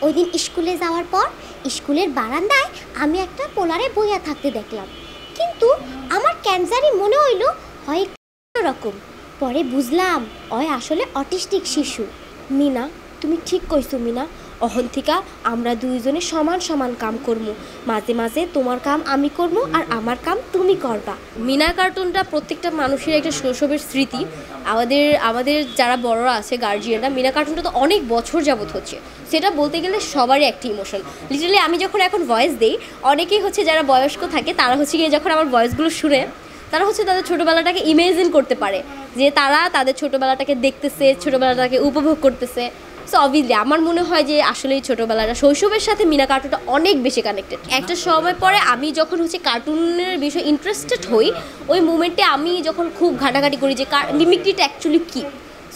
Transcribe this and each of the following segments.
ওই দিন স্কুলে যাওয়ার পর স্কুলের বারান্দায় আমি একটা পোলারে বইয়া থাকতে দেখলাম, কিন্তু আমার ক্যান্সারই মনে হইল হয় রকম। পরে বুঝলাম ওই আসলে অটিস্টিক শিশু। মিনা, তুমি ঠিক কইছো মিনা, অহন থেকে আমরা দুইজনে সমান সমান কাম করবো, মাঝে মাঝে তোমার কাম আমি করবো আর আমার কাম তুমি করবা। মিনা কার্টুনটা প্রত্যেকটা মানুষের একটা শৈশবের স্মৃতি। আমাদের যারা বড়রা আছে গার্জিয়ানরা, মিনা কার্টুনটা তো অনেক বছর যাবত হচ্ছে, সেটা বলতে গেলে সবারই একটি ইমোশন। লিটারালি আমি যখন এখন ভয়েস দিই, অনেকেই হচ্ছে যারা বয়স্ক থাকে তারা হচ্ছে গিয়ে যখন আমার ভয়েসগুলো শুনে তারা হচ্ছে তাদের ছোটোবেলাটাকে ইমেজিন করতে পারে, যে তারা তাদের ছোটোবেলাটাকে দেখতেছে, ছোটোবেলাটাকে উপভোগ করতেছে। সো অবভিয়াসলি আমার মনে হয় যে আসলে এই ছোটোবেলাটা শৈশবের সাথে মিনা কার্টুনটা অনেক বেশি কানেক্টেড। একটা সময় পরে আমি যখন হচ্ছে কার্টুনের বিষয়ে ইন্টারেস্টেড হই, ওই মুমেন্টে আমি যখন খুব ঘাটাঘাটি করি যে মিমিক্রিটা অ্যাকচুয়ালি কী।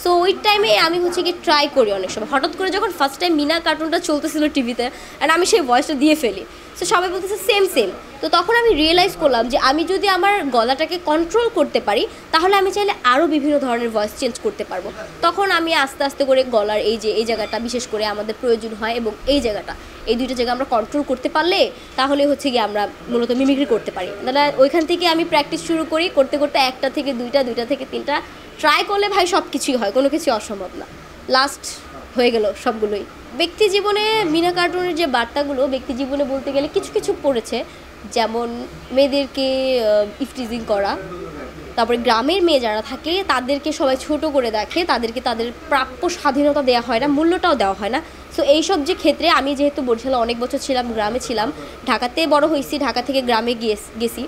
সো ওই টাইমে আমি হচ্ছে কি ট্রাই করি অনেক সময়। হঠাৎ করে যখন ফার্স্ট টাইম মিনা কার্টুনটা চলতেছিল টিভিতে অ্যান্ড আমি সেই ভয়েসটা দিয়ে ফেলি, সো সবাই বলতেছে সেম সেম। তো তখন আমি রিয়েলাইজ করলাম যে আমি যদি আমার গলাটাকে কন্ট্রোল করতে পারি তাহলে আমি চাইলে আরও বিভিন্ন ধরনের ভয়েস চেঞ্জ করতে পারবো। তখন আমি আস্তে আস্তে করে গলার এই জায়গাটা বিশেষ করে আমাদের প্রয়োজন হয় এবং এই জায়গাটা, এই দুইটা জায়গা আমরা কন্ট্রোল করতে পারলে তাহলে হচ্ছে গিয়ে আমরা মূলত মিমিক্রি করতে পারি। তাহলে ওইখান থেকে আমি প্র্যাকটিস শুরু করি, করতে করতে একটা থেকে দুইটা, দুইটা থেকে তিনটা ট্রাই করলে ভাই সব কিছুই হয়, কোনো কিছুই অসম্ভব না। লাস্ট হয়ে গেল সবগুলোই। ব্যক্তি জীবনে মিনা কার্টুনের যে বার্তাগুলো ব্যক্তি জীবনে বলতে গেলে কিছু কিছু পড়েছে, যেমন মেয়েদেরকে ইফটিজিং করা, তারপরে গ্রামের মেয়ে যারা থাকে তাদেরকে সবাই ছোট করে দেখে, তাদেরকে তাদের প্রাপ্য স্বাধীনতা দেওয়া হয় না, মূল্যটাও দেওয়া হয় না। সো এইসব যে ক্ষেত্রে আমি যেহেতু বরিশালে অনেক বছর ছিলাম, গ্রামে ছিলাম, ঢাকাতে বড় হয়েছি, ঢাকা থেকে গ্রামে গেছি,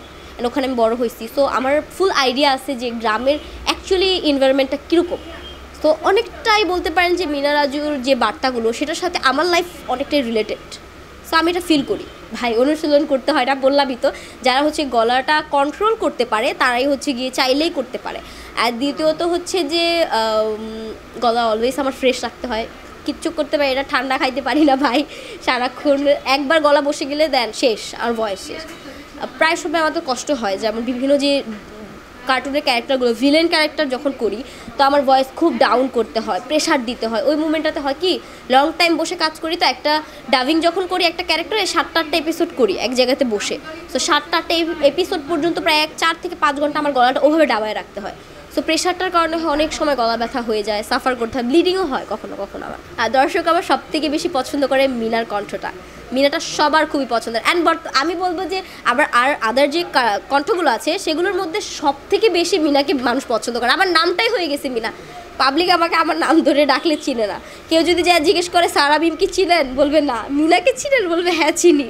ওখানে আমি বড় হয়েছি। সো আমার ফুল আইডিয়া আছে যে গ্রামের অ্যাকচুয়ালি এনভায়রনমেন্টটা কীরকম। তো অনেকটাই বলতে পারেন যে মিনা রাজুর যে বার্তাগুলো সেটার সাথে আমার লাইফ অনেকটাই রিলেটেড। সো আমি এটা ফিল করি। ভাই অনুশীলন করতে হয় না, বললামই তো, যারা হচ্ছে গলাটা কন্ট্রোল করতে পারে তারাই হচ্ছে গিয়ে চাইলেই করতে পারে। আর দ্বিতীয়ত হচ্ছে যে গলা অলওয়েজ আমার ফ্রেশ রাখতে হয়, কিচ্ছু করতে পারি এটা, ঠান্ডা খাইতে পারি না ভাই সারাক্ষণ। একবার গলা বসে গেলে দেন শেষ, আর ভয়েস শেষ। প্রায় সময় আমাদের কষ্ট হয়, যেমন বিভিন্ন যে কার্টুনের ক্যারেক্টারগুলো, ভিলেন ক্যারেক্টার যখন করি তো আমার ভয়েস খুব ডাউন করতে হয়, প্রেশার দিতে হয়। ওই মুমেন্টটাতে হয় কি, লং টাইম বসে কাজ করি, তো একটা ডাবিং যখন করি একটা ক্যারেক্টারে 7-8টা এপিসোড করি এক জায়গাতে বসে। সো 7-8টা এপিসোড পর্যন্ত প্রায় 4 থেকে 5 ঘন্টা আমার গলাটা ওভাবে ডাবায় রাখতে হয়। সো প্রেশারটার কারণে অনেক সময় গলা ব্যথা হয়ে যায়, সাফার করতে হয়, ব্লিডিংও হয় কখনো কখনো আমার। আর দর্শক আমার সবথেকে বেশি পছন্দ করে মিনার কণ্ঠটা। মিনাটা সবার খুবই পছন্দের। অ্যান্ড আমি বলবো যে আবার আদার যে কণ্ঠগুলো আছে সেগুলোর মধ্যে সব থেকে বেশি মিনাকে মানুষ পছন্দ করে। আমার নামটাই হয়ে গেছে মিনা, পাবলিক আমাকে আমার নাম ধরে ডাকলে চিনে না। কেউ যদি যা জিজ্ঞেস করে সারা বিম কি চিনেন, বলবে না। মিনাকে চিনেন, বলবে হ্যাঁ চিনি।